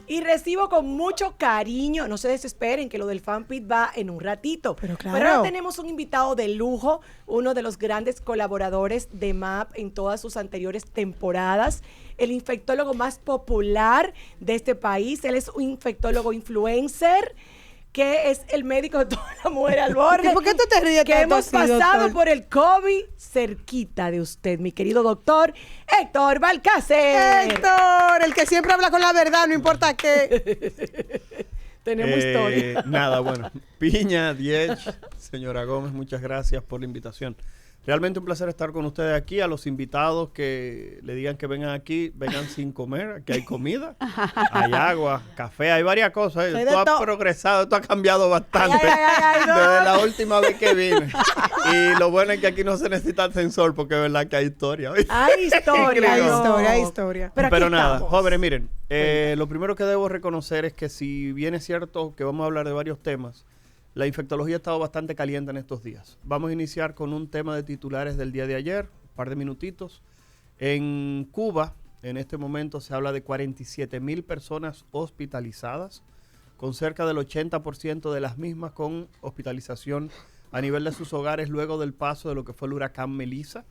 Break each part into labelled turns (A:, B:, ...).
A: Y recibo con mucho cariño, no se desesperen que lo del FanPit va en un ratito.
B: Pero claro.
A: Pero ahora tenemos un invitado de lujo, uno de los grandes colaboradores de MAP en todas sus anteriores temporadas, el infectólogo más popular de este país. Él es un infectólogo influencer, que es el médico de toda la mujer al borde.
B: ¿Y por qué tú te ríes
A: que
B: tanto
A: hemos
B: así,
A: pasado
B: doctor?
A: por el COVID cerquita de usted, mi querido doctor Héctor Balcácer.
B: Héctor, el que siempre habla con la verdad, no importa qué.
A: Tenemos historia.
C: Nada, bueno. Piña, Diech, señora Gómez, muchas gracias por la invitación. Realmente un placer estar con ustedes aquí. A los invitados que le digan que vengan aquí, vengan sin comer. Aquí hay comida, hay agua, café, hay varias cosas.
B: Hay de
C: Esto ha
B: todo.
C: progresado, esto ha cambiado bastante
A: Ay, no.
C: desde la última vez que vine. Y lo bueno es que aquí no se necesita ascensor porque es verdad que hay historia. ¿Oíste?
A: Hay historia.
B: Hay
C: Increíble.
B: historia, hay historia.
A: Pero aquí
C: Pero nada,
A: estamos.
C: jóvenes, miren, lo primero que debo reconocer es que si bien es cierto que vamos a hablar de varios temas, la infectología ha estado bastante caliente en estos días. Vamos a iniciar con un tema de titulares del día de ayer, un par de minutitos. En Cuba, en este momento se habla de 47,000 personas hospitalizadas, con cerca del 80% de las mismas con hospitalización a nivel de sus hogares luego del paso de lo que fue el huracán Melissa,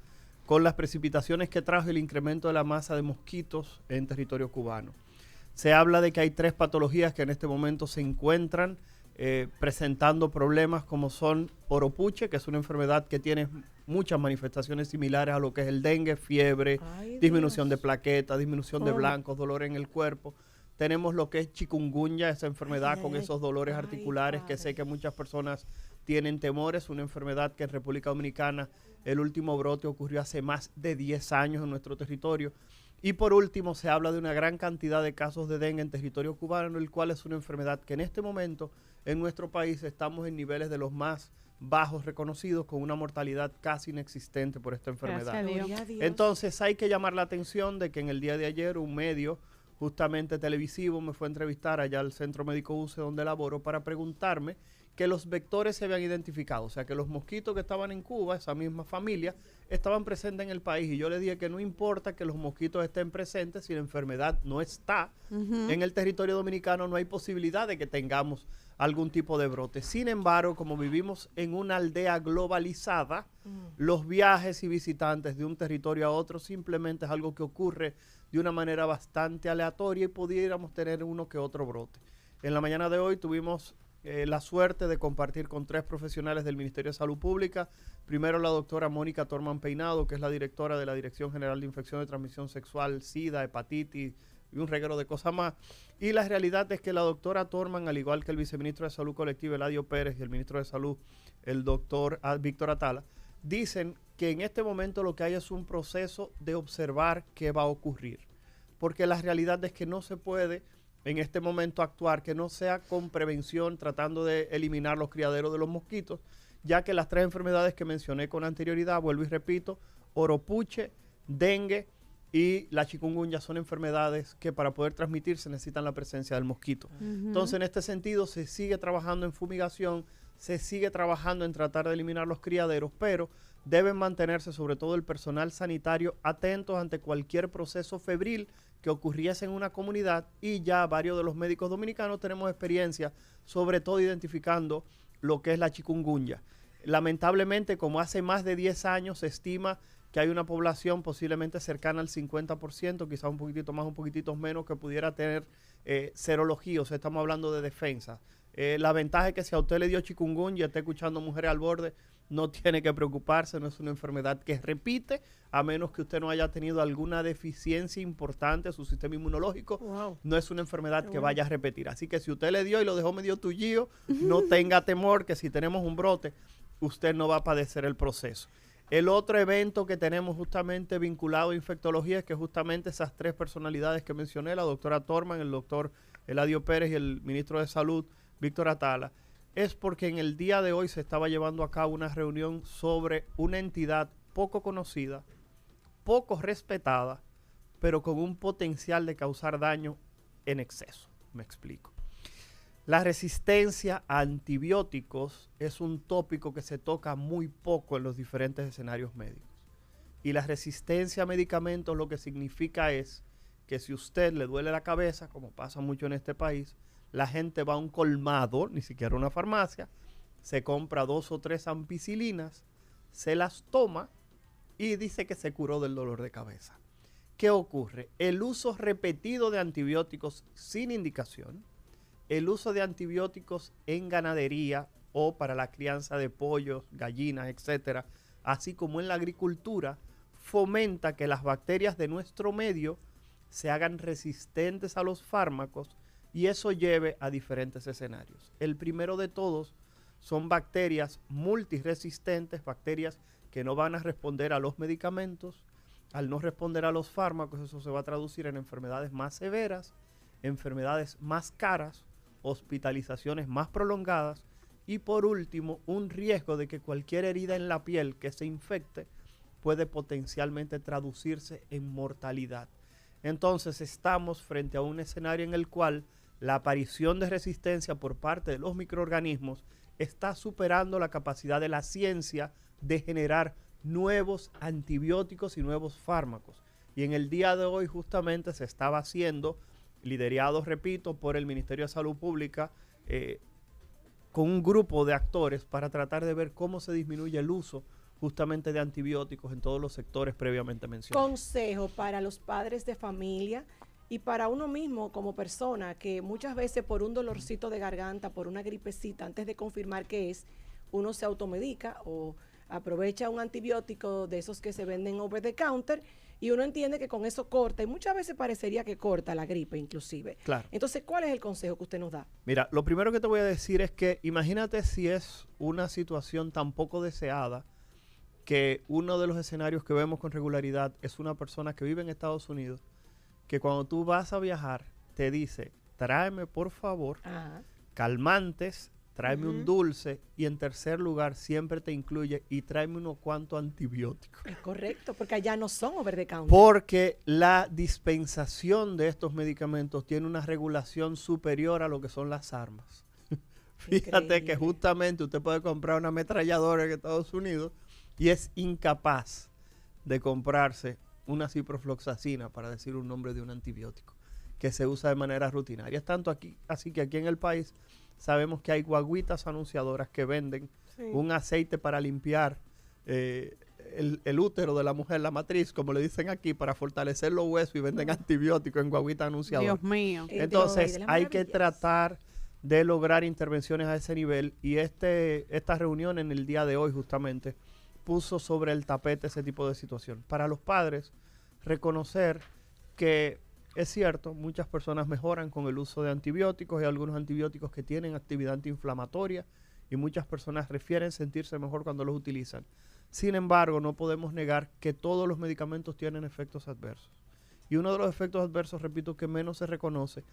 C: con las precipitaciones que trajo el incremento de la masa de mosquitos en territorio cubano. Se habla de que hay 3 patologías que en este momento se encuentran presentando problemas, como son oropuche, que es una enfermedad que tiene muchas manifestaciones similares a lo que es el dengue, fiebre,
A: Ay,
C: disminución
A: Dios.
C: de plaquetas, disminución de blancos, dolor en el cuerpo. Tenemos lo que es chikungunya, esa enfermedad con esos dolores
A: Ay,
C: articulares que sé que muchas personas tienen temores, una enfermedad que en República Dominicana el último brote ocurrió hace más de 10 años en nuestro territorio. Y por último se habla de una gran cantidad de casos de dengue en territorio cubano, el cual es una enfermedad que en este momento en nuestro país estamos en niveles de los más bajos reconocidos, con una mortalidad casi inexistente por esta enfermedad.
D: Gracias a Dios.
A: Gloria a Dios.
C: Entonces hay que llamar la atención de que en el día de ayer un medio justamente televisivo me fue a entrevistar allá al Centro Médico UCE donde laboro para preguntarme que los vectores se habían identificado, o sea que los mosquitos que estaban en Cuba, esa misma familia, estaban presentes en el país, y yo le dije que no importa que los mosquitos estén presentes, si la enfermedad no está en el territorio dominicano, no hay posibilidad de que tengamos algún tipo de brote. Sin embargo, como vivimos en una aldea globalizada, los viajes y visitantes de un territorio a otro simplemente es algo que ocurre de una manera bastante aleatoria y pudiéramos tener uno que otro brote. En la mañana de hoy tuvimos la suerte de compartir con 3 profesionales del Ministerio de Salud Pública. Primero la doctora Mónica Torman Peinado, que es la directora de la Dirección General de Infección de Transmisión Sexual, SIDA, hepatitis y un reguero de cosas más. Y la realidad es que la doctora Torman, al igual que el viceministro de Salud Colectiva, Eladio Pérez, y el ministro de Salud, el doctor Víctor Atala, dicen que en este momento lo que hay es un proceso de observar qué va a ocurrir. Porque la realidad es que no se puede en este momento actuar que no sea con prevención, tratando de eliminar los criaderos de los mosquitos, ya que las 3 enfermedades que mencioné con anterioridad, vuelvo y repito, oropuche, dengue y la chikungunya son enfermedades que para poder transmitirse necesitan la presencia del mosquito. Entonces, en este sentido, se sigue trabajando en fumigación, se sigue trabajando en tratar de eliminar los criaderos, pero deben mantenerse, sobre todo el personal sanitario, atentos ante cualquier proceso febril que ocurriese en una comunidad, y ya varios de los médicos dominicanos tenemos experiencia, sobre todo identificando lo que es la chikungunya. Lamentablemente, como hace más de 10 años, se estima que hay una población posiblemente cercana al 50%, quizás un poquitito más, un poquitito menos, que pudiera tener serología, o sea, estamos hablando de defensa. La ventaja es que si a usted le dio chikungunya, está escuchando Mujeres al Borde, no tiene que preocuparse, no es una enfermedad que repite, a menos que usted no haya tenido alguna deficiencia importante en su sistema inmunológico.
B: Wow.
C: No es una enfermedad que vaya a repetir. Así que si usted le dio y lo dejó medio tullío, no tenga temor que si tenemos un brote, usted no va a padecer el proceso. El otro evento que tenemos justamente vinculado a infectología es que justamente esas 3 personalidades que mencioné, la doctora Torman, el doctor Eladio Pérez y el ministro de Salud, Víctor Atala, es porque en el día de hoy se estaba llevando a cabo una reunión sobre una entidad poco conocida, poco respetada, pero con un potencial de causar daño en exceso. Me explico. La resistencia a antibióticos es un tópico que se toca muy poco en los diferentes escenarios médicos. Y la resistencia a medicamentos lo que significa es que si usted le duele la cabeza, como pasa mucho en este país, la gente va a un colmado, ni siquiera una farmacia, se compra 2 o 3 ampicilinas, se las toma y dice que se curó del dolor de cabeza. ¿Qué ocurre? El uso repetido de antibióticos sin indicación, el uso de antibióticos en ganadería o para la crianza de pollos, gallinas, etcétera, así como en la agricultura, fomenta que las bacterias de nuestro medio se hagan resistentes a los fármacos y eso lleve a diferentes escenarios. El primero de todos son bacterias multiresistentes, bacterias que no van a responder a los medicamentos. Al no responder a los fármacos, eso se va a traducir en enfermedades más severas, enfermedades más caras, hospitalizaciones más prolongadas y por último, un riesgo de que cualquier herida en la piel que se infecte puede potencialmente traducirse en mortalidad. Entonces estamos frente a un escenario en el cual la aparición de resistencia por parte de los microorganismos está superando la capacidad de la ciencia de generar nuevos antibióticos y nuevos fármacos. Y en el día de hoy justamente se estaba haciendo, liderado, repito, por el Ministerio de Salud Pública, con un grupo de actores para tratar de ver cómo se disminuye el uso justamente de antibióticos en todos los sectores previamente mencionados.
A: Consejo para los padres de familia y para uno mismo como persona que muchas veces por un dolorcito de garganta, por una gripecita, antes de confirmar qué es, uno se automedica o aprovecha un antibiótico de esos que se venden over the counter y uno entiende que con eso corta y muchas veces parecería que corta la gripe inclusive. Claro. Entonces, ¿cuál es el consejo que usted nos da?
C: Mira, lo primero que te voy a decir es que imagínate si es una situación tan poco deseada que uno de los escenarios que vemos con regularidad es una persona que vive en Estados Unidos que cuando tú vas a viajar te dice, tráeme por favor calmantes, tráeme un dulce y en tercer lugar siempre te incluye y tráeme unos cuantos antibióticos.
A: Es correcto, porque allá no son over the counter.
C: Porque la dispensación de estos medicamentos tiene una regulación superior a lo que son las armas. Fíjate increíble. Que justamente usted puede comprar una ametralladora en Estados Unidos y es incapaz de comprarse una ciprofloxacina, para decir un nombre de un antibiótico, que se usa de manera rutinaria. Es tanto aquí, así que aquí en el país sabemos que hay guaguitas anunciadoras que venden un aceite para limpiar el útero de la mujer, la matriz, como le dicen aquí, para fortalecer los huesos y venden antibióticos en guaguitas anunciadoras.
B: Dios mío.
C: Entonces hay que tratar de lograr intervenciones a ese nivel y esta reunión en el día de hoy justamente puso sobre el tapete ese tipo de situación. Para los padres, reconocer que es cierto, muchas personas mejoran con el uso de antibióticos y algunos antibióticos que tienen actividad antiinflamatoria y muchas personas refieren sentirse mejor cuando los utilizan. Sin embargo, no podemos negar que todos los medicamentos tienen efectos adversos. Y uno de los efectos adversos, repito, que menos se reconoce,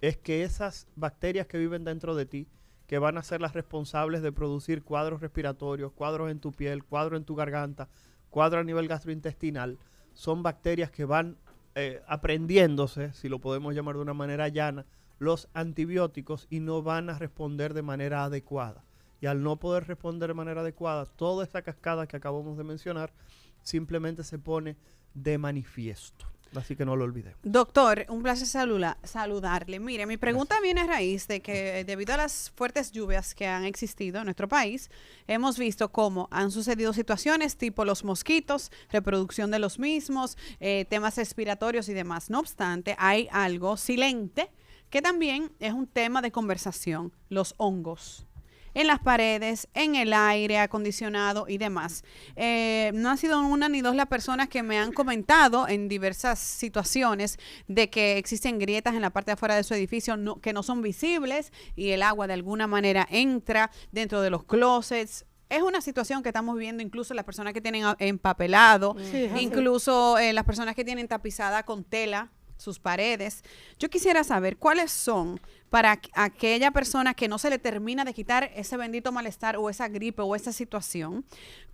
C: es que esas bacterias que viven dentro de ti, que van a ser las responsables de producir cuadros respiratorios, cuadros en tu piel, cuadros en tu garganta, cuadros a nivel gastrointestinal, son bacterias que van aprendiéndose, si lo podemos llamar de una manera llana, los antibióticos y no van a responder de manera adecuada. Y al no poder responder de manera adecuada, toda esta cascada que acabamos de mencionar simplemente se pone de manifiesto. Así que no lo olvidemos.
B: Doctor, un placer saludarle. Mire, mi pregunta viene a raíz de que debido a las fuertes lluvias que han existido en nuestro país, hemos visto cómo han sucedido situaciones tipo los mosquitos, reproducción de los mismos, temas respiratorios y demás. No obstante, hay algo silente que también es un tema de conversación, los hongos. En las paredes, en el aire acondicionado y demás. No han sido una ni dos las personas que me han comentado en diversas situaciones de que existen grietas en la parte de afuera de su edificio que no son visibles y el agua de alguna manera entra dentro de los closets. Es una situación que estamos viviendo incluso las personas que tienen empapelado, incluso las personas que tienen tapizada con tela sus paredes. Yo quisiera saber cuáles son para aquella persona que no se le termina de quitar ese bendito malestar o esa gripe o esa situación,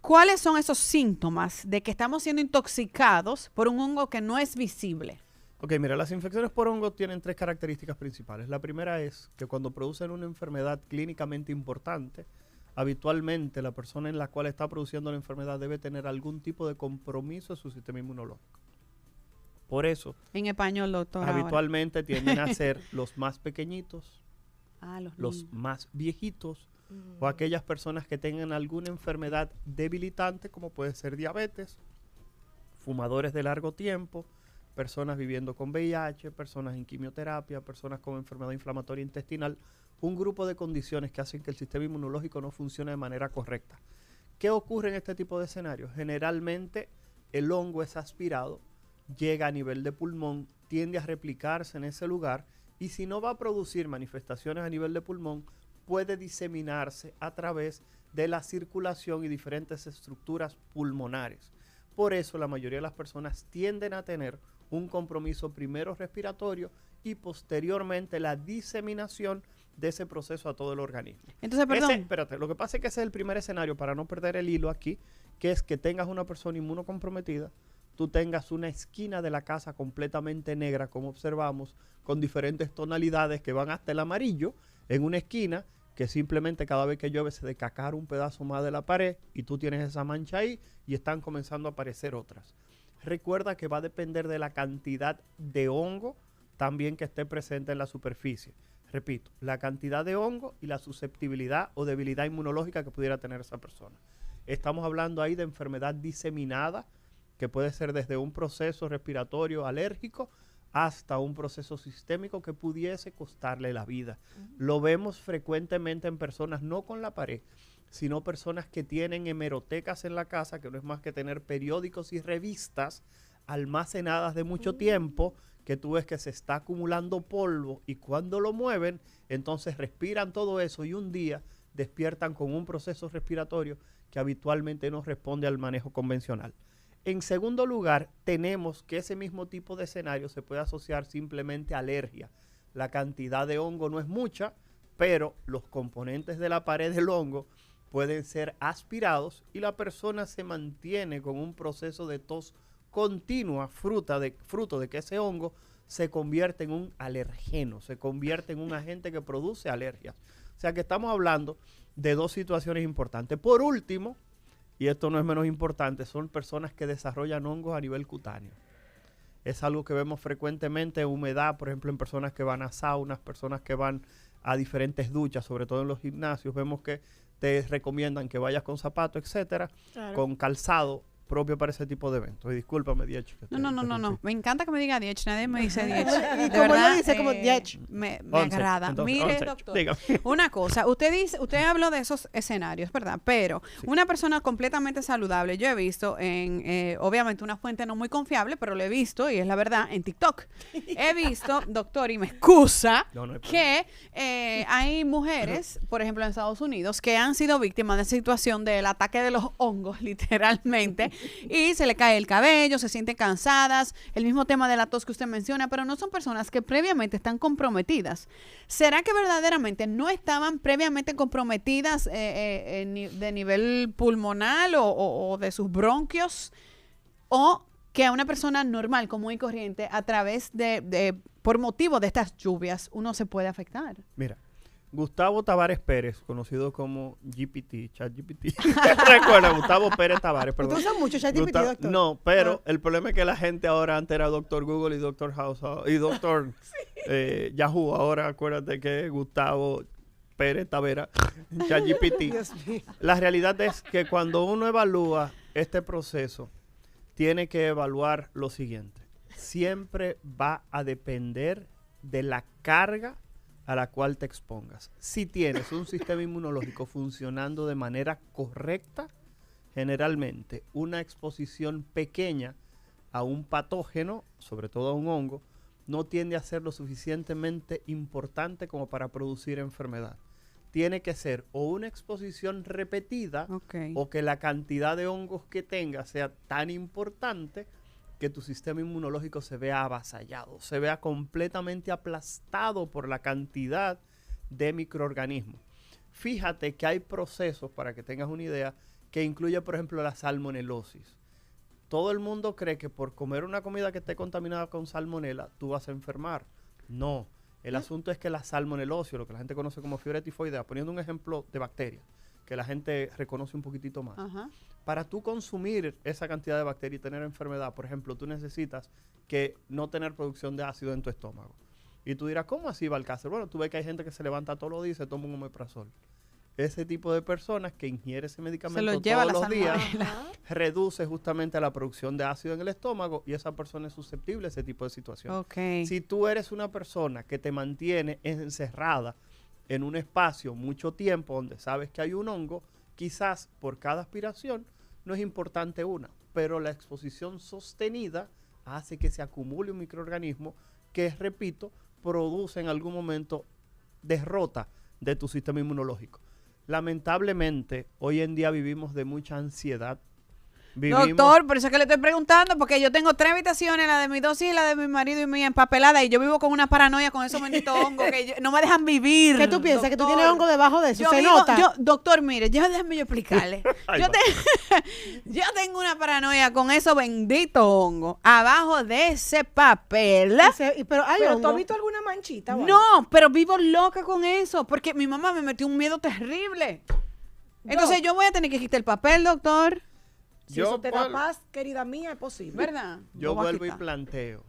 B: cuáles son esos síntomas de que estamos siendo intoxicados por un hongo que no es visible.
C: Ok, mira, las infecciones por hongo tienen 3 características principales. La primera es que cuando producen una enfermedad clínicamente importante, habitualmente la persona en la cual está produciendo la enfermedad debe tener algún tipo de compromiso en su sistema inmunológico. Por eso,
B: En español, doctor. ahora.
C: habitualmente tienden a ser los más pequeñitos,
B: Los
C: los
B: niños.
C: más viejitos o aquellas personas que tengan alguna enfermedad debilitante, como puede ser diabetes, fumadores de largo tiempo, personas viviendo con VIH, personas en quimioterapia, personas con enfermedad inflamatoria intestinal, un grupo de condiciones que hacen que el sistema inmunológico no funcione de manera correcta. ¿Qué ocurre en este tipo de escenarios? Generalmente el hongo es aspirado, llega a nivel de pulmón, tiende a replicarse en ese lugar y si no va a producir manifestaciones a nivel de pulmón, puede diseminarse a través de la circulación y diferentes estructuras pulmonares. Por eso la mayoría de las personas tienden a tener un compromiso primero respiratorio y posteriormente la diseminación de ese proceso a todo el organismo.
B: Entonces, perdón.
C: Espérate, lo que pasa es que ese es el primer escenario para no perder el hilo aquí, que es que tengas una persona inmunocomprometida, tú tengas una esquina de la casa completamente negra, como observamos, con diferentes tonalidades que van hasta el amarillo, en una esquina que simplemente cada vez que llueve se decacara un pedazo más de la pared y tú tienes esa mancha ahí y están comenzando a aparecer otras. Recuerda que va a depender de la cantidad de hongo también que esté presente en la superficie. Repito, la cantidad de hongo y la susceptibilidad o debilidad inmunológica que pudiera tener esa persona. Estamos hablando ahí de enfermedad diseminada, que puede ser desde un proceso respiratorio alérgico hasta un proceso sistémico que pudiese costarle la vida. Lo vemos frecuentemente en personas, no con la pared, sino personas que tienen hemerotecas en la casa, que no es más que tener periódicos y revistas almacenadas de mucho tiempo, que tú ves que se está acumulando polvo y cuando lo mueven, entonces respiran todo eso y un día despiertan con un proceso respiratorio que habitualmente no responde al manejo convencional. En segundo lugar, tenemos que ese mismo tipo de escenario se puede asociar simplemente a alergia. La cantidad de hongo no es mucha, pero los componentes de la pared del hongo pueden ser aspirados y la persona se mantiene con un proceso de tos continua, fruto de que ese hongo se convierte en un alergeno, se convierte en un agente que produce alergias. O sea que estamos hablando de dos situaciones importantes. Por último, y esto no es menos importante, son personas que desarrollan hongos a nivel cutáneo. Es algo que vemos frecuentemente en humedad, por ejemplo, en personas que van a saunas, personas que van a diferentes duchas, sobre todo en los gimnasios. Vemos que te recomiendan que vayas con zapatos, etcétera,
A: Claro.
C: con calzado propio para ese tipo de eventos. Y discúlpame, Diech. que te
B: No.
C: interrumpí.
B: Me encanta que me diga Diech. Nadie me dice Diech.
D: Y
B: De
D: como
B: verdad,
D: lo dice, como Diech.
B: Me
C: 11,
B: agrada.
C: entonces,
B: Mire,
C: 11,
B: doctor.
C: dígame.
B: Una cosa, usted habló de esos escenarios, ¿verdad? Pero una persona completamente saludable, yo he visto en, obviamente una fuente no muy confiable, pero lo he visto, y es la verdad, en TikTok. He visto, doctor, y me excusa,
C: No hay problema.
B: que hay mujeres, por ejemplo en Estados Unidos, que han sido víctimas de esa situación del ataque de los hongos, literalmente, y se le cae el cabello, se sienten cansadas, el mismo tema de la tos que usted menciona, pero no son personas que previamente están comprometidas. ¿Será que verdaderamente no estaban previamente comprometidas de nivel pulmonar o de sus bronquios? ¿O que a una persona normal, común y corriente, a través por motivo de estas lluvias, uno se puede afectar?
C: Mira, Gustavo Tavares Pérez, conocido como GPT, ChatGPT. Recuerda, Gustavo Pérez Tavares, perdón.
D: ¿Usted usa mucho ChatGPT,
C: Gustavo-
D: doctor?
C: No, pero el problema es que la gente ahora, antes era Doctor Google y Doctor House y Doctor Yahoo. Ahora acuérdate que Gustavo Pérez Tavera, ChatGPT.
D: Dios mío.
C: La realidad es que cuando uno evalúa este proceso, tiene que evaluar lo siguiente. Siempre va a depender de la carga a la cual te expongas. Si tienes un sistema inmunológico funcionando de manera correcta, generalmente una exposición pequeña a un patógeno, sobre todo a un hongo, no tiende a ser lo suficientemente importante como para producir enfermedad. Tiene que ser o una exposición repetida
B: Ok.
C: o que la cantidad de hongos que tengas sea tan importante que tu sistema inmunológico se vea avasallado, se vea completamente aplastado por la cantidad de microorganismos. Fíjate que hay procesos, para que tengas una idea, que incluye, por ejemplo, la salmonelosis. Todo el mundo cree que por comer una comida que esté contaminada con salmonela, tú vas a enfermar. No. El asunto es que la salmonelosis, lo que la gente conoce como fiebre tifoidea, poniendo un ejemplo de bacterias, que la gente reconoce un poquitito más.
B: Ajá.
C: Para tú consumir esa cantidad de bacterias y tener enfermedad, por ejemplo, tú necesitas que no tener producción de ácido en tu estómago. Y tú dirás, ¿cómo así, Balcácer? Bueno, tú ves que hay gente que se levanta todos los días y se toma un omeprazol. Ese tipo de personas que ingiere ese medicamento todos los días reduce justamente la producción de ácido en el estómago y esa persona es susceptible a ese tipo de situación.
B: Okay.
C: Si tú eres una persona que te mantiene encerrada en un espacio mucho tiempo donde sabes que hay un hongo, quizás por cada aspiración no es importante una, pero la exposición sostenida hace que se acumule un microorganismo que, repito, produce en algún momento derrota de tu sistema inmunológico. Lamentablemente, hoy en día vivimos de mucha ansiedad.
B: Doctor, por eso es que le estoy preguntando, porque yo tengo 3 habitaciones, la de mis 2 hijas, la de mi marido y mía empapelada, y yo vivo con una paranoia con esos benditos hongos que no me dejan vivir.
D: ¿Qué tú piensas?
B: Doctor.
D: ¿Que tú tienes hongo debajo de eso?
B: Yo
D: ¿Se
B: vivo-
D: nota?
B: doctor, mire, déjame yo explicarle. Yo tengo una paranoia con esos benditos hongos abajo de ese papel.
D: Pero hay
A: ¿Pero tú
D: hongo.
A: has visto alguna manchita? o algo?
B: No, pero vivo loca con eso, porque mi mamá me metió un miedo terrible. Entonces yo voy a tener que quitar el papel, doctor.
A: Si
C: Yo
A: eso te da
C: vuelvo-
A: paz, querida mía, es posible.
B: ¿Verdad?
C: Yo
B: Lo voy a
C: vuelvo y
B: quitar.
C: planteo.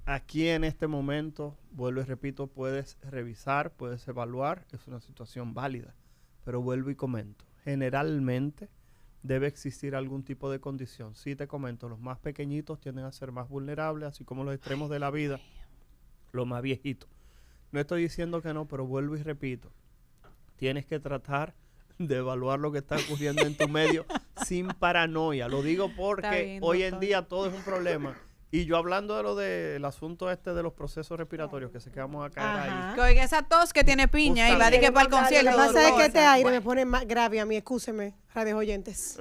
C: Aquí en este momento, vuelvo y repito, puedes revisar, puedes evaluar, es una situación válida. Pero vuelvo y comento. Generalmente debe existir algún tipo de condición. Sí te comento, los más pequeñitos tienden a ser más vulnerables, así como los extremos de la vida, los más viejitos. No estoy diciendo que no, pero vuelvo y repito. Tienes que tratar de evaluar lo que está ocurriendo en tu medio sin paranoia. Lo digo porque
B: bien,
C: hoy en
B: doctor.
C: día todo es un problema. Y yo hablando de lo del asunto este de los procesos respiratorios, que sé que vamos a caer ahí.
A: Ajá.
B: Que oiga esa tos que tiene piña y va a decir que para el
A: Justamente.
B: concierto.
D: Lo que pasa es
B: doctor.
D: que este aire me pone más grave a mí, excúseme, radios oyentes.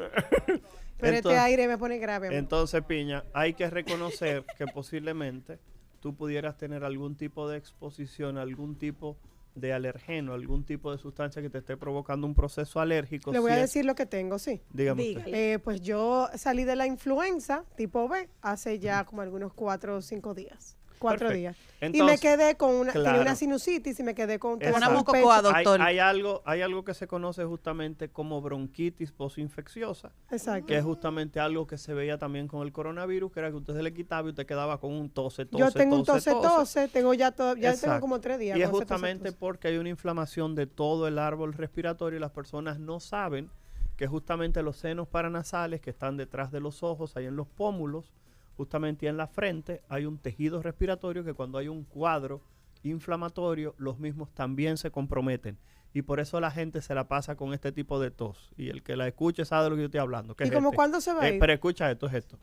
D: Pero este aire me pone grave a mí.
C: Entonces, Piña, hay que reconocer que posiblemente tú pudieras tener algún tipo de exposición, algún tipo de alergeno, algún tipo de sustancia que te esté provocando un proceso alérgico.
D: Le voy a
C: si es-
D: decir lo que tengo, sí.
C: Dígame
A: Dígale.
C: usted.
D: Pues yo salí de la influenza tipo B hace ya como algunos 4 o 5 días. 4
C: Perfecto.
D: días. Y
C: Entonces,
D: me quedé con una, tenía
C: claro.
D: una sinusitis y me quedé con
C: Exacto.
B: Una
D: con
B: mococoa,
D: pecho.
B: doctor.
C: Hay algo que se conoce justamente como bronquitis postinfecciosa,
D: Exacto.
C: que es justamente algo que se veía también con el coronavirus, que era que usted se le quitaba y usted quedaba con un tose.
D: Yo tengo un
C: tose.
D: tose, tengo ya todo, ya
C: Exacto.
D: tengo como 3 días.
C: Y es
D: con ese tose,
C: justamente
D: tose.
C: porque hay una inflamación de todo el árbol respiratorio y las personas no saben que justamente los senos paranasales que están detrás de los ojos, ahí en los pómulos, justamente en la frente, hay un tejido respiratorio que cuando hay un cuadro inflamatorio, los mismos también se comprometen. Y por eso la gente se la pasa con este tipo de tos. Y el que la escuche sabe de lo que yo estoy hablando. Que
D: ¿Y
C: es
D: como
C: este.
D: cuándo se va a ir?
C: Pero escucha esto, es esto.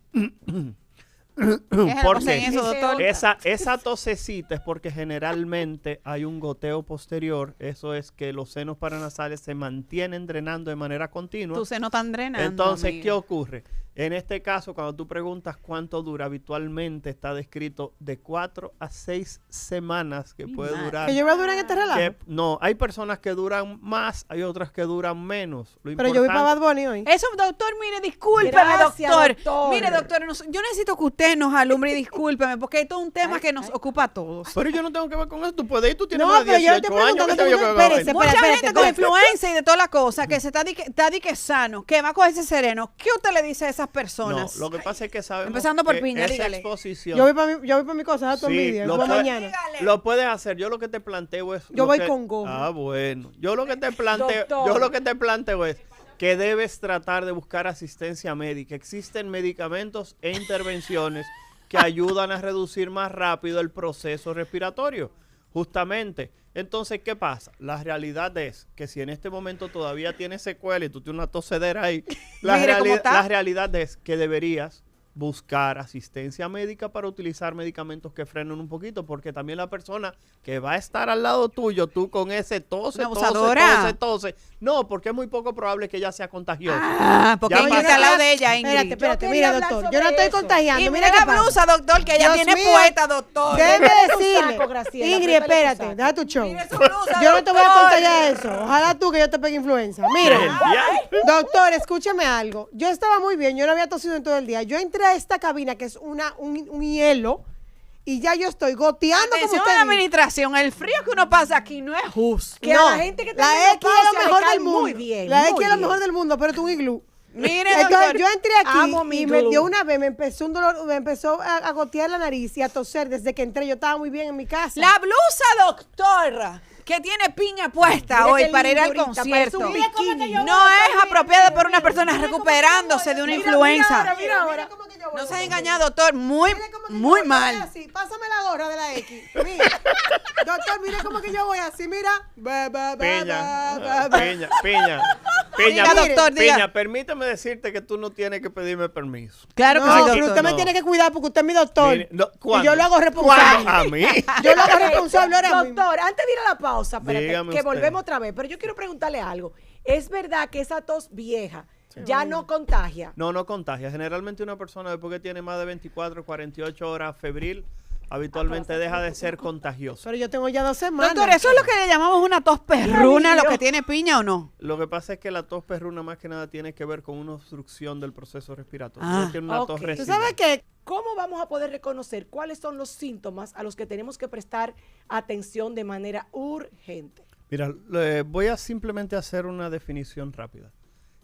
B: ¿Qué es la
C: ¿Por
B: cosa en
C: qué?
B: eso, doctor?
C: Esa tosecita es porque generalmente hay un goteo posterior. Eso es que los senos paranasales se mantienen drenando de manera continua.
B: Tú se no están drenando.
C: Entonces,
B: amigo.
C: ¿qué ocurre? En este caso, cuando tú preguntas cuánto dura, habitualmente está descrito de 4 a 6 semanas que
B: Mi
C: puede
B: madre.
C: durar.
D: ¿Que yo voy a durar en este relajo?
C: No, hay personas que duran más, hay otras que duran menos. Lo
D: Pero yo voy para
C: importante-
D: Bad Bunny hoy.
B: Eso, doctor, mire, discúlpeme,
A: Gracias,
B: doctor.
A: doctor.
B: Mire, doctor, yo necesito que usted nos alumbre y discúlpeme, porque esto es un tema que nos ocupa a todos.
C: Pero yo no tengo que ver con eso. Tú puedes ir, tú tienes
D: No,
C: más de
D: pero yo
C: 18
D: estoy
C: años. ¿qué
D: preguntando,
C: tengo yo que ver con
D: espérese,
C: eso?
B: Mucha
D: espérate,
B: gente con
D: espérate.
B: influenza y de toda la cosa, que se está di que sano, que va a cogerse sereno. ¿Qué usted le dice a esas personas?
C: No, lo que pasa es que sabemos
B: Empezando por
C: que
B: Piña,
C: esa
B: dígale.
C: exposición
D: Yo voy para mi cosa, da tu
C: Sí,
D: envidia.
C: lo
D: Como
C: puede-
D: mañana.
C: lo puedes hacer. Yo lo que te planteo es
D: Yo
C: lo
D: voy
C: que-
D: con goma.
C: Ah, bueno. Yo lo que te planteo es que debes tratar de buscar asistencia médica. Existen medicamentos e intervenciones que ayudan a reducir más rápido el proceso respiratorio. Justamente. Entonces, ¿qué pasa? La realidad es que si en este momento todavía tienes secuela y tú tienes una tosedera ahí,
B: Mire cómo está.
C: la realidad es que deberías buscar asistencia médica para utilizar medicamentos que frenen un poquito, porque también la persona que va a estar al lado tuyo, tú con ese
B: Una abusadora.
C: tose, no, porque es muy poco probable que ella sea contagiosa.
B: Ah, porque
C: Ya
B: Ingrid
C: pasa.
B: está al lado de ella, Ingrid.
D: Espérate,
A: Yo
D: mira,
A: quería
D: doctor.
A: hablar
D: Yo no
A: sobre
D: estoy
A: eso.
D: contagiando.
B: Y
D: Mira
B: mira
D: qué
B: la
D: pasa.
B: blusa, doctor, que ella
D: Dios
B: tiene
D: mío.
B: puesta, doctor.
D: Déjeme
A: Préstale tu
D: decirle.
A: saco, Graciela,
D: Ingrid,
A: préstale tu
D: espérate,
A: saco.
D: deja tu show.
B: Mire su blusa,
D: Yo no te voy a
B: doctor.
D: contagiar eso. Ojalá tú que yo te pegue influenza. Mira, doctor, escúchame algo. Yo estaba muy bien, yo no había tosido en todo el día. Yo entré a esta cabina que es un hielo y ya yo estoy goteando como
B: Atención a
D: usted
B: la
D: dice.
B: administración, el frío que uno pasa aquí no es justo.
A: Que
D: No,
A: a la gente que está
D: la
A: en
D: X es lo
A: menopausia le
D: mejor
A: cae
D: del mundo.
A: muy bien.
D: La
A: muy
D: X es lo
A: bien.
D: mejor del mundo, pero tú un iglú.
B: Mire,
D: Entonces
B: doctor,
D: yo entré
A: amo
D: aquí
A: mi
D: y me
A: glue.
D: dio una vez, me empezó un dolor, me empezó a gotear la nariz y a toser desde que entré. Yo estaba muy bien en mi casa.
B: la blusa, doctor, que tiene piña puesta
A: Mira
B: hoy
A: qué
B: para ir al
A: lindurita, parece
B: concierto,
A: un bikini.
B: no es apropiada por una persona recuperándose de una influenza.
D: Mira ahora cómo que yo voy.
B: No se ha engañado, doctor, muy,
D: Mire cómo que yo
B: muy
D: voy,
B: mal.
D: yo voy así. Pásame la gorra de la X. Mira. Doctor, mire cómo que yo voy así, mira.
C: Peña,
B: Diga, doctor, diga.
C: Peña, permíteme decirte que tú no tienes que pedirme permiso.
B: Claro
D: No,
B: que sí,
D: pero
B: doctor.
D: usted me
C: No.
D: tiene que cuidar porque usted es mi doctor.
C: Mire, no,
D: y
C: ¿cuándo?
D: yo lo hago responsable.
C: ¿Cuándo? ¿A mí?
D: Yo lo hago responsable ahora mismo.
A: Doctor, antes de ir a la pausa, espérate,
C: Dígame
A: que
C: usted.
A: volvemos otra vez, pero yo quiero preguntarle algo. ¿Es verdad que esa tos vieja ya no contagia?
C: No, no contagia. Generalmente una persona después que tiene más de 24, 48 horas febril, habitualmente deja de ser contagiosa.
D: Pero yo tengo ya 2 semanas.
B: Doctor, ¿eso es lo que le llamamos una tos perruna, lo que tiene piña o no?
C: Lo que pasa es que la tos perruna más que nada tiene que ver con una obstrucción del proceso respiratorio.
B: Ah.
C: No tiene una tos
A: Ok. ¿Tú
D: ¿Tú
C: residual.
D: sabes qué?
A: ¿Cómo vamos a poder reconocer cuáles son los síntomas a los que tenemos que prestar atención de manera urgente?
C: Mira, voy a simplemente hacer una definición rápida.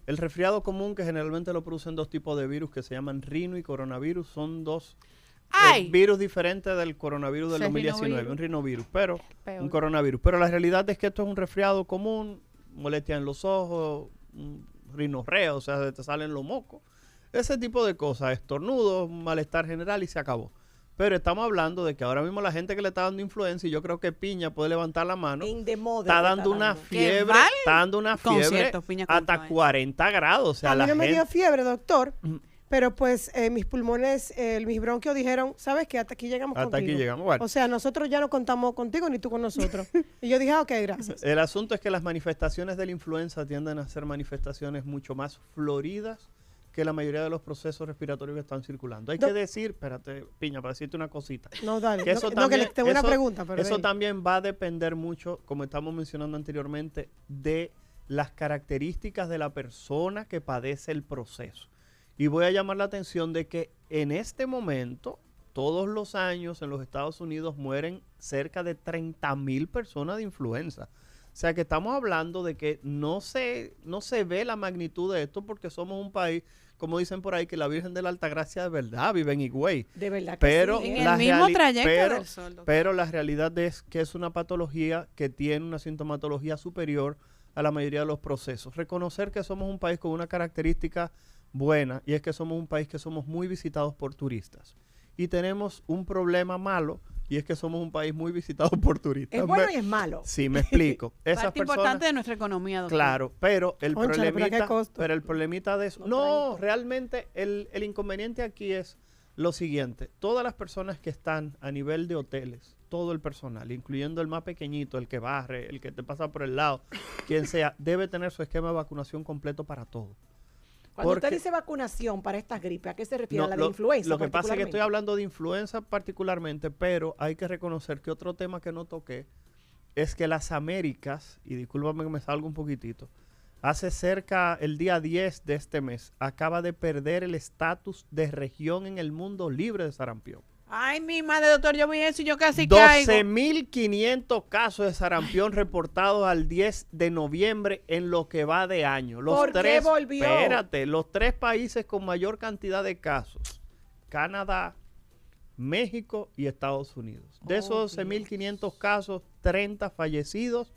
C: El resfriado común, que generalmente lo producen 2 tipos de virus que se llaman rino y coronavirus, son 2
B: ¡Ay!
C: virus diferentes del coronavirus del
B: Sí,
C: 2019,
B: rinovirus.
C: un rinovirus, pero
D: Peor.
C: un coronavirus. Pero la realidad es que esto es un resfriado común, molestia en los ojos, rinorrea, o sea, te salen los mocos, ese tipo de cosas, estornudos, malestar general y se acabó. Pero estamos hablando de que ahora mismo la gente que le está dando influenza, y yo creo que Piña puede levantar la mano,
A: En de moda
C: está
A: que
C: dando una
A: dando.
C: fiebre,
B: vale
C: está dando una fiebre
B: concierto, Piña, con
C: hasta
B: influenza.
C: 40 grados. O sea,
D: A mí
C: la
D: no me dio
C: gente,
D: fiebre, doctor. Pero pues mis pulmones, mis bronquios dijeron, ¿sabes qué? Hasta aquí llegamos
C: hasta
D: contigo.
C: aquí llegamos. Bueno,
D: O sea, nosotros ya no contamos contigo ni tú con nosotros. Y yo dije, ok, gracias.
C: el asunto es que las manifestaciones de la influenza tienden a ser manifestaciones mucho más floridas que la mayoría de los procesos respiratorios que están circulando. Hay que decir, espérate, Piña, para decirte una cosita.
D: No, dale.
C: Que eso
D: No, que le
C: también-
D: tengo una
C: eso-
D: pregunta. Pero
C: Eso
D: ven.
C: también va a depender mucho, como estamos mencionando anteriormente, de las características de la persona que padece el proceso. Y voy a llamar la atención de que en este momento, todos los años en los Estados Unidos mueren cerca de 30,000 personas de influenza. O sea que estamos hablando de que no se ve la magnitud de esto porque somos un país, como dicen por ahí, que la Virgen de la Altagracia de verdad vive en Higüey.
A: De verdad que
C: Pero
A: sí,
B: En
A: ¿eh?
B: el
C: la
B: mismo
C: reali-
B: trayecto
C: pero-
B: del sol, doctor.
C: Pero la realidad es que es una patología que tiene una sintomatología superior a la mayoría de los procesos. Reconocer que somos un país con una característica buena, y es que somos un país que somos muy visitados por turistas. Y tenemos un problema malo, y es que somos un país muy visitado por turistas.
A: Es bueno y es malo.
C: Sí, me explico. Esas
B: Parte
C: personas,
B: importante de nuestra economía, doctor.
C: claro, pero el
D: Cónchale, pero ¿a qué
C: problemita,
D: costo?
C: pero el problemita de eso,
A: Los
C: no,
A: traguitos.
C: realmente el inconveniente aquí es lo siguiente: todas las personas que están a nivel de hoteles, todo el personal, incluyendo el más pequeñito, el que barre, el que te pasa por el lado, quien sea, debe tener su esquema de vacunación completo para todo.
A: Cuando
C: Porque-
A: usted dice vacunación para estas gripes, ¿a qué se refiere?
C: No,
A: ¿A la de influenza?
C: Lo que pasa es que estoy
A: particularmente?
C: hablando de influenza particularmente, pero hay que reconocer que otro tema que no toqué es que las Américas, y discúlpame que me salga un poquitito, hace cerca, el día 10 de este mes, acaba de perder el estatus de región en el mundo libre de sarampión.
B: Ay, mi madre, doctor, yo vi eso y yo casi caigo.
C: 12,500 casos de sarampión reportados al 10 de noviembre en lo que va de año.
A: ¿Por qué volvió?
C: Espérate, los 3 países con mayor cantidad de casos: Canadá, México y Estados Unidos. De esos 12,500 casos, 30 fallecidos,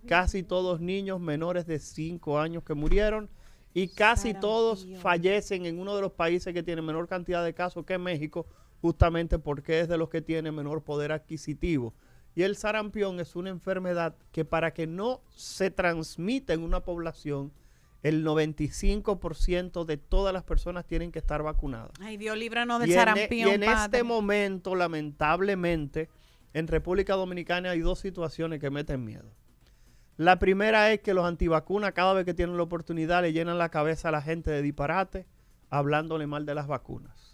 C: casi todos niños menores de 5 años que murieron, y casi todos
A: Sarampión.
C: fallecen en uno de los países que tiene menor cantidad de casos, que es México, justamente porque es de los que tiene menor poder adquisitivo. Y el sarampión es una enfermedad que, para que no se transmita en una población, el 95% de todas las personas tienen que estar vacunadas.
B: Ay, Dios, líbranos del
C: Y
B: sarampión,
C: en
B: padre.
C: este momento, lamentablemente, en República Dominicana hay 2 situaciones que meten miedo. La primera es que los antivacunas, cada vez que tienen la oportunidad, le llenan la cabeza a la gente de disparate, hablándole mal de las vacunas.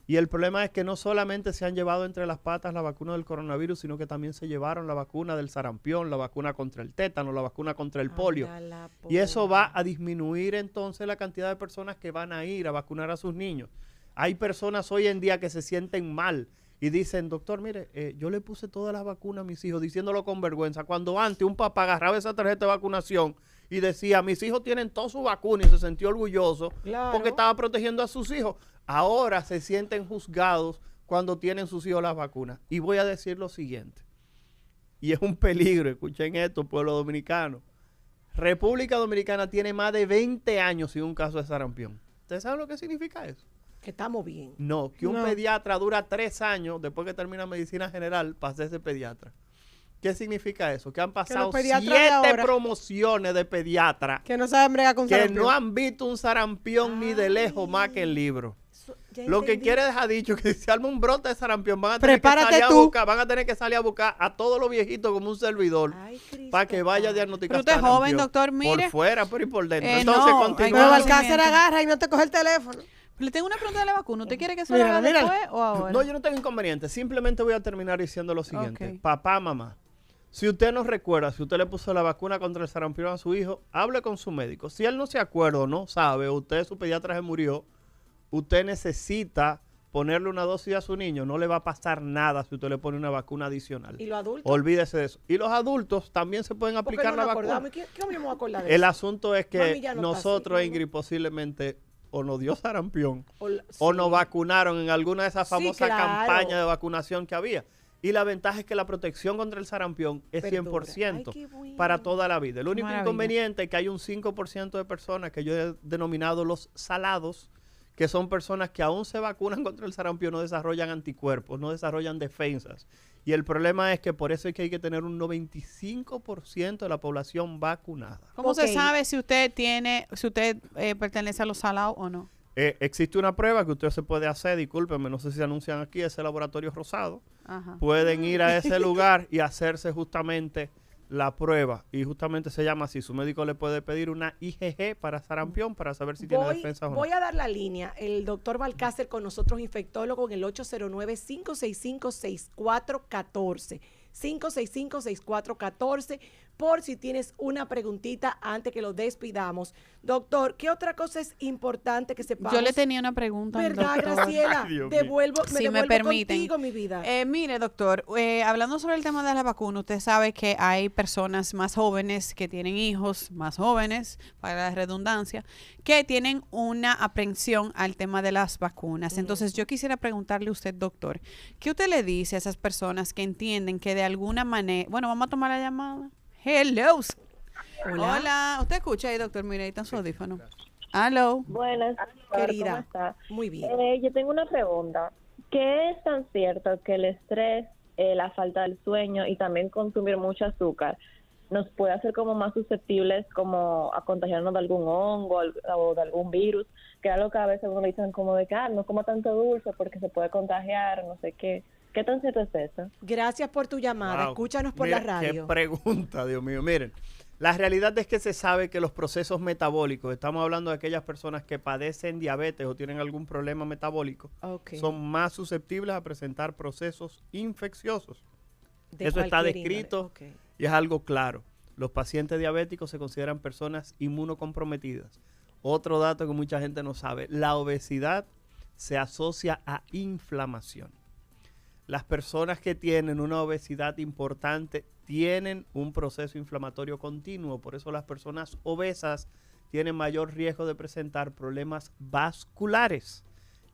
C: Y el problema es que no solamente se han llevado entre las patas la vacuna del coronavirus, sino que también se llevaron la vacuna del sarampión, la vacuna contra el tétano, la vacuna contra el polio.
A: Anda la
C: Y eso
A: porra.
C: va a disminuir entonces la cantidad de personas que van a ir a vacunar a sus niños. Hay personas hoy en día que se sienten mal, y dicen, doctor, mire, yo le puse todas las vacunas a mis hijos, diciéndolo con vergüenza, cuando antes un papá agarraba esa tarjeta de vacunación y decía, mis hijos tienen toda su vacuna y se sintió orgulloso porque estaba protegiendo a sus hijos. Ahora se sienten juzgados cuando tienen sus hijos las vacunas. Y voy a decir lo siguiente, y es un peligro, escuchen esto, pueblo dominicano. República Dominicana tiene más de 20 años sin un caso de sarampión. ¿Ustedes saben lo que significa eso?
A: Que estamos bien.
C: No, que un pediatra dura 3 años después que termina medicina general para hacerse pediatra. ¿Qué significa eso? Que han pasado 7 promociones de pediatra
D: que no saben bregar con sarampión.
C: Que no han visto un sarampión ni de lejos más que el libro. Lo que quiere dejar dicho que si se arma un brote de sarampión van a tener que salir a buscar, van a tener que salir a buscar a todos los viejitos como un servidor para que vaya a diagnosticar.
B: Pero usted es joven, doctor, mire.
C: Por fuera, pero y por dentro. Entonces continúa.
D: Pero Balcácer agarra y no te coge el teléfono.
B: Le tengo una pregunta de la vacuna. ¿Usted quiere que se la haga después o ahora?
C: No, yo no tengo inconveniente. Simplemente voy a terminar diciendo lo siguiente. Papá, mamá, si usted no recuerda, si usted le puso la vacuna contra el sarampión a su hijo, hable con su médico. Si él no se acuerda o no sabe, usted, su pediatra se murió, usted necesita ponerle una dosis a su niño, no le va a pasar nada si usted le pone una vacuna adicional.
A: ¿Y los adultos?
C: Olvídese de eso. Y los adultos también se pueden aplicar la vacuna.
A: ¿Cómo yo me voy a acordar de eso?
C: El asunto es que nosotros, Ingrid, posiblemente o nos dio sarampión o nos vacunaron en alguna de esas famosas campañas de vacunación que había. Y la ventaja es que la protección contra el sarampión es 100% para toda la vida. El único inconveniente es que hay un 5% de personas que yo he denominado los salados, que son personas que aún se vacunan contra el sarampión, no desarrollan anticuerpos, no desarrollan defensas. Y el problema es que por eso es que hay que tener un 95% de la población vacunada.
B: ¿Cómo se sabe si usted pertenece a los salados o no?
C: Existe una prueba que usted se puede hacer, discúlpeme, no sé si se anuncian aquí, ese laboratorio rosado.
B: Ajá.
C: Pueden ir a ese lugar y hacerse justamente la prueba. Y justamente se llama así. Su médico le puede pedir una IgG para sarampión para saber si tiene defensa o no.
A: Voy a dar la línea. El doctor Balcácer con nosotros, infectólogo, en el 809-565-6414. 565-6414, por si tienes una preguntita antes que lo despidamos. Doctor, ¿qué otra cosa es importante que sepamos?
B: Yo le tenía una pregunta.
A: ¿Verdad,
B: doctor?
A: Graciela?
C: Ay,
B: si me permiten.
A: Contigo, mi vida.
B: Mire, doctor, hablando sobre el tema de la vacuna, usted sabe que hay personas más jóvenes que tienen hijos más jóvenes, para la redundancia, que tienen una aprensión al tema de las vacunas. Entonces, yo quisiera preguntarle a usted, doctor, ¿qué usted le dice a esas personas que entienden que de alguna manera... Bueno, vamos a tomar la llamada. Hello. Hola. ¿Usted escucha ahí, doctor? Mira, ahí está su audífono. Hello.
E: Buenas,
A: querida.
E: ¿Cómo está?
A: Muy bien.
E: Yo tengo una pregunta. ¿Qué es tan cierto que el estrés, la falta del sueño y también consumir mucho azúcar nos puede hacer como más susceptibles como a contagiarnos de algún hongo o de algún virus? Que es algo que a veces uno le dicen como de que no coma tanto dulce porque se puede contagiar, no sé qué. ¿Qué tan cierto es eso?
A: Gracias por tu llamada. Escúchanos por la radio.
C: Qué pregunta, Dios mío. Miren, la realidad es que se sabe que los procesos metabólicos, estamos hablando de aquellas personas que padecen diabetes o tienen algún problema metabólico, son más susceptibles a presentar procesos infecciosos. Eso está descrito y es algo claro. Los pacientes diabéticos se consideran personas inmunocomprometidas. Otro dato que mucha gente no sabe, la obesidad se asocia a inflamación. Las personas que tienen una obesidad importante tienen un proceso inflamatorio continuo. Por eso las personas obesas tienen mayor riesgo de presentar problemas vasculares.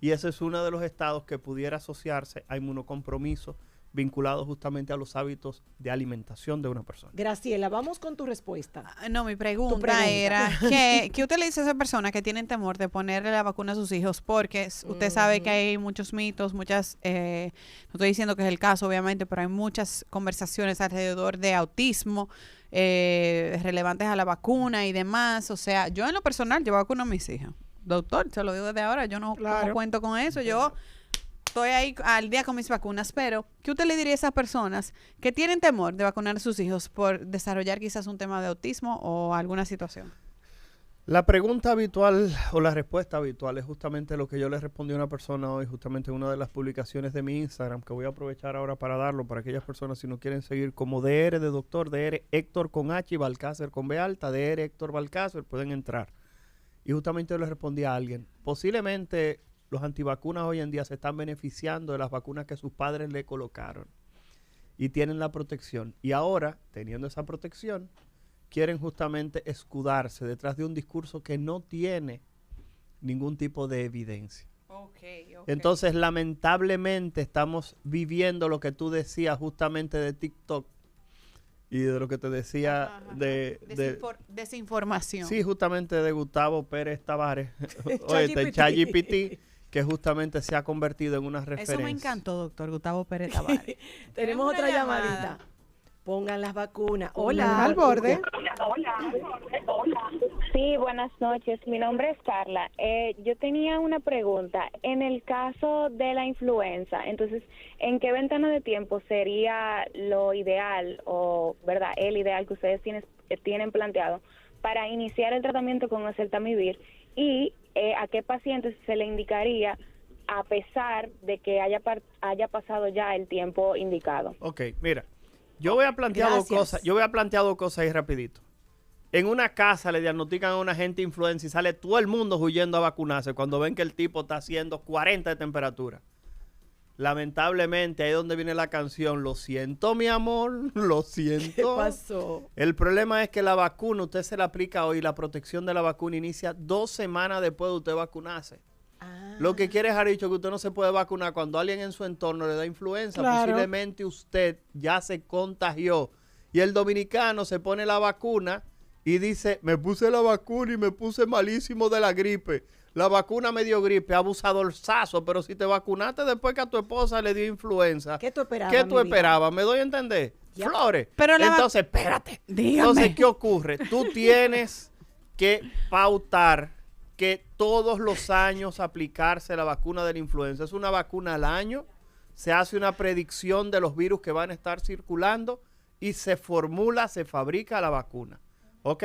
C: Y ese es uno de los estados que pudiera asociarse a inmunocompromiso vinculado justamente a los hábitos de alimentación de una persona.
A: Graciela, vamos con tu respuesta.
B: No, mi pregunta era ¿qué usted le dice a esas personas que tienen temor de ponerle la vacuna a sus hijos? Porque usted sabe que hay muchos mitos, muchas, no estoy diciendo que es el caso obviamente, pero hay muchas conversaciones alrededor de autismo relevantes a la vacuna y demás. O sea, yo en lo personal, yo vacuno a mis hijas. Doctor, se lo digo desde ahora, yo no cuento con eso, yo estoy ahí al día con mis vacunas, pero ¿qué usted le diría a esas personas que tienen temor de vacunar a sus hijos por desarrollar quizás un tema de autismo o alguna situación?
C: La pregunta habitual o la respuesta habitual es justamente lo que yo le respondí a una persona hoy, justamente en una de las publicaciones de mi Instagram, que voy a aprovechar ahora para darlo para aquellas personas si no quieren seguir como DR de doctor, DR Héctor con H y Balcácer con B alta, DR Héctor Balcácer, pueden entrar. Y justamente yo le respondí a alguien, posiblemente los antivacunas hoy en día se están beneficiando de las vacunas que sus padres le colocaron y tienen la protección. Y ahora, teniendo esa protección, quieren justamente escudarse detrás de un discurso que no tiene ningún tipo de evidencia. Entonces, lamentablemente, estamos viviendo lo que tú decías justamente de TikTok y de lo que te decía
B: desinformación.
C: Sí, justamente de Gustavo Pérez Tavares, ChatGPT, que justamente se ha convertido en una referencia.
B: Eso me encantó, doctor Gustavo Pérez Tavares.
A: Tenemos otra llamadita. Pongan las vacunas. Hola.
D: Al borde.
E: Sí, buenas noches. Mi nombre es Carla. Yo tenía una pregunta. En el caso de la influenza, entonces, ¿en qué ventana de tiempo sería lo ideal o, verdad, el ideal que ustedes tienen planteado para iniciar el tratamiento con oseltamivir y a qué pacientes se le indicaría a pesar de que haya pasado ya el tiempo indicado?
C: Ok, mira. Yo voy a plantear dos cosas ahí rapidito. En una casa le diagnostican a una gente influenza y sale todo el mundo huyendo a vacunarse cuando ven que el tipo está haciendo 40 de temperatura. Lamentablemente, ahí es donde viene la canción. Lo siento, mi amor, lo siento.
A: ¿Qué pasó?
C: El problema es que la vacuna, usted se la aplica hoy, la protección de la vacuna inicia 2 semanas después de usted vacunarse. Lo que quiere dejar dicho que usted no se puede vacunar cuando alguien en su entorno le da influenza.
D: Claro.
C: Posiblemente usted ya se contagió. Y el dominicano se pone la vacuna y dice, me puse la vacuna y me puse malísimo de la gripe. La vacuna me dio gripe, abusadorzazo, pero si te vacunaste después que a tu esposa le dio influenza.
A: ¿Qué tú esperabas?
C: ¿Qué tú esperabas? ¿Me doy a entender?
A: Ya.
C: Flores.
B: Pero
C: entonces, espérate.
B: Dígame.
C: Entonces, ¿qué ocurre? Tú tienes que pautar que todos los años aplicarse la vacuna de la influenza. Es una vacuna al año, se hace una predicción de los virus que van a estar circulando y se fabrica la vacuna. Ok,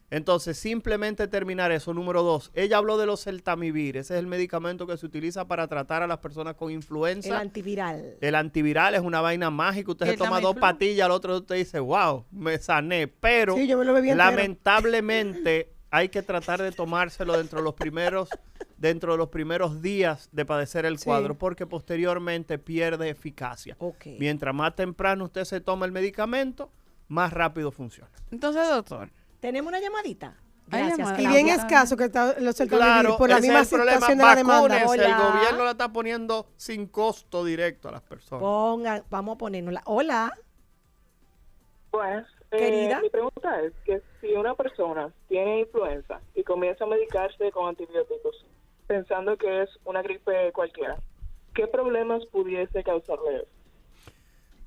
C: entonces simplemente terminar eso. Número 2, ella habló de los oseltamivir, ese es el medicamento que se utiliza para tratar a las personas con influenza.
A: El antiviral.
C: El antiviral es una vaina mágica, usted se toma 2 pastillas, al otro usted dice, wow, me sané, pero
D: Sí, yo me lo bebí entero.
C: lamentablemente hay que tratar de tomárselo dentro de los primeros días de padecer el cuadro, porque posteriormente pierde eficacia.
A: Okay.
C: Mientras más temprano usted se toma el medicamento, más rápido funciona.
B: Entonces, doctor,
A: ¿Tenemos una llamadita?
B: Hay
A: Gracias,
B: llamada.
D: Y
A: Claudia.
D: bien escaso que está los
C: Claro,
D: por la
C: ese
D: misma
C: es el problema.
D: situación de la demanda.
C: Vacúnense, el
A: Hola.
C: gobierno la está poniendo sin costo directo a las personas.
A: Vamos a ponernosla. Hola.
F: Pues,
A: Querida.
F: mi pregunta es que si una persona tiene influenza y comienza a medicarse con antibióticos, pensando que es una gripe cualquiera, ¿qué problemas pudiese causarle eso?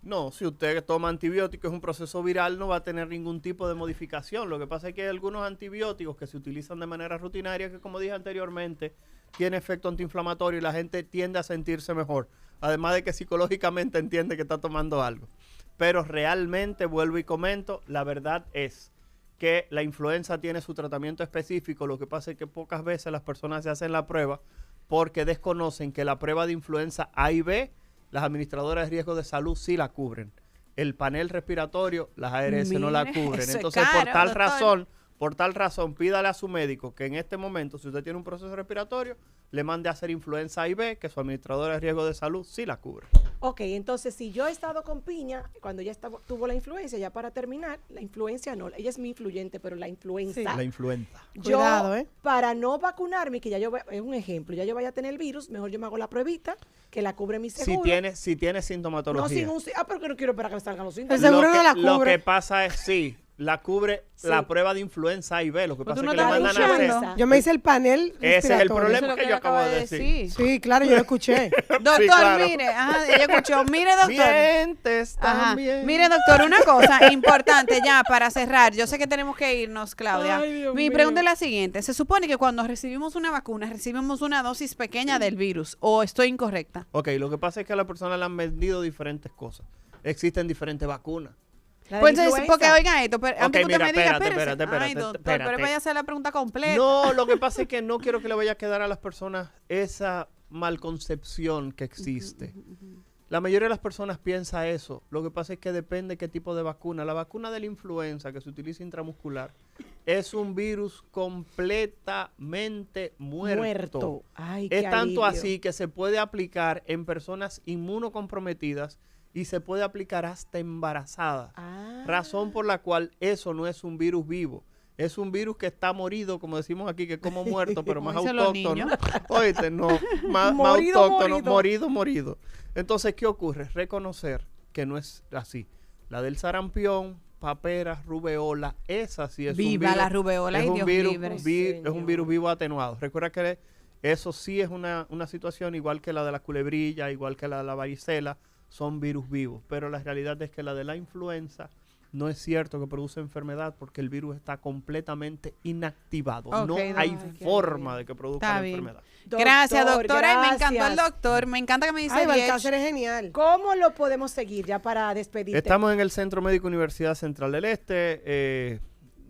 C: No, si usted toma antibióticos, es un proceso viral, no va a tener ningún tipo de modificación. Lo que pasa es que hay algunos antibióticos que se utilizan de manera rutinaria que, como dije anteriormente, tiene efecto antiinflamatorio y la gente tiende a sentirse mejor. Además de que psicológicamente entiende que está tomando algo. Pero realmente, vuelvo y comento, la verdad es que la influenza tiene su tratamiento específico. Lo que pasa es que pocas veces las personas se hacen la prueba porque desconocen que la prueba de influenza A y B, las administradoras de riesgo de salud sí la cubren. El panel respiratorio, las ARS no la
B: Mire,
C: cubren.
B: eso es
C: Entonces,
B: caro, doctor.
C: por tal razón, pídale a su médico que en este momento, si usted tiene un proceso respiratorio, le mande a hacer influenza A y B, que su administradora de riesgo de salud sí la cubre.
A: Ok, entonces si yo he estado con Piña, cuando ella tuvo la influencia, ya para terminar, la influencia no, ella es mi influyente, pero la influenza,
D: Sí.
C: La influenza.
A: yo,
D: Cuidado,
A: para no vacunarme, que ya yo, es un ejemplo, ya yo vaya a tener el virus, mejor yo me hago la pruebita, que la cubre mi seguro.
C: Si tiene sintomatología.
A: No, porque no quiero esperar a que me salgan los síntomas.
D: El seguro no la
C: Lo
D: cubre.
C: que pasa es, sí, la cubre
A: Sí.
C: la prueba de influenza A y B. Lo que
B: Pues
C: pasa
B: tú
C: es
B: no
C: que le
B: estás
C: mandan a hacer.
B: escuchando.
D: Yo me hice el panel
C: Ese es el
D: respiratorio.
C: problema.
B: Eso es lo
C: que
B: que
C: yo
B: ella acaba de
C: decir.
B: decir.
D: Sí, claro, yo lo escuché.
B: Doctor,
C: claro.
B: mire, ella escuchó, mire, doctor.
C: Mientes
B: Ajá.
C: también.
B: Mire, doctor, una cosa importante ya para cerrar. Yo sé que tenemos que irnos, Claudia.
A: Ay, Dios
B: Mi
A: mío.
B: pregunta es la siguiente. Se supone que cuando recibimos una vacuna, recibimos una dosis pequeña del virus. ¿O estoy incorrecta?
C: Ok, lo que pasa es que a la persona le han vendido diferentes cosas. Existen diferentes vacunas.
A: La de
B: Pues entonces,
A: influenza.
B: porque oigan esto, pero antes que usted
C: mira,
B: me diga,
C: espérate,
B: espérese.
C: espérate,
B: Ay,
C: espérate,
B: doctor,
C: espérate.
B: pero vaya a hacer la pregunta completa.
C: No, lo que pasa es que no quiero que le vaya a quedar a las personas esa malconcepción que existe. La mayoría de las personas piensa eso. Lo que pasa es que depende qué tipo de vacuna. La vacuna de la influenza que se utiliza intramuscular es un virus completamente muerto.
A: Ay,
C: Es
A: qué
C: tanto
A: alivio.
C: así que se puede aplicar en personas inmunocomprometidas y se puede aplicar hasta embarazadas.
A: Ah.
C: Razón por la cual eso no es un virus vivo. Es un virus que está morido, como decimos aquí, que es como muerto, pero
B: Como
C: más
B: dicen los
C: autóctono.
B: niños.
C: Oíste, no, más
A: Morido,
C: autóctono,
A: morido.
C: morido. Entonces, ¿qué ocurre? Reconocer que no es así. La del sarampión, papera, rubeola, esa sí es
B: Viva
C: un virus.
B: la rubeola,
C: es
B: ay,
C: un
B: Dios
C: virus,
B: libre.
C: es un
A: Señor.
C: virus vivo atenuado. Recuerda que eso sí es una situación igual que la de la culebrilla, igual que la de la varicela, son virus vivos. Pero la realidad es que la de la influenza no es cierto que produce enfermedad porque el virus está completamente inactivado. No
B: Ok,
C: hay
B: doctor.
C: forma de que produzca
B: Está
C: la
B: bien.
C: enfermedad.
B: Gracias, doctora. Y me encantó el
A: gracias.
B: doctor. Me encanta que me dice
D: Ay,
B: 10.
D: Balcácer es genial.
A: ¿Cómo lo podemos seguir ya para despedirte?
C: Estamos en el Centro Médico Universidad Central del Este.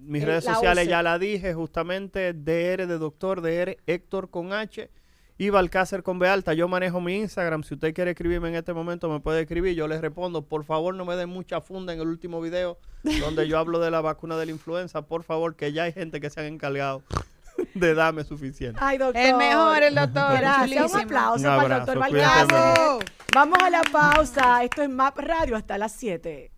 C: Mis redes
A: la
C: sociales
A: UCE.
C: ya la dije, justamente DR de doctor, DR Héctor con H y Balcácer con B alta. Yo manejo mi Instagram. Si usted quiere escribirme en este momento, me puede escribir. Yo les respondo. Por favor, no me den mucha funda en el último video donde yo hablo de la vacuna de la influenza. Por favor, que ya hay gente que se han encargado de darme suficiente.
A: Ay, doctor.
B: El mejor, el doctor.
A: Gracias. Un
B: Chulísimo.
A: aplauso
C: Un
A: para el
C: abrazo,
A: doctor
C: cuídate
A: Balcácer.
D: mucho.
A: Vamos a la pausa. Esto es MAP Radio hasta las 7.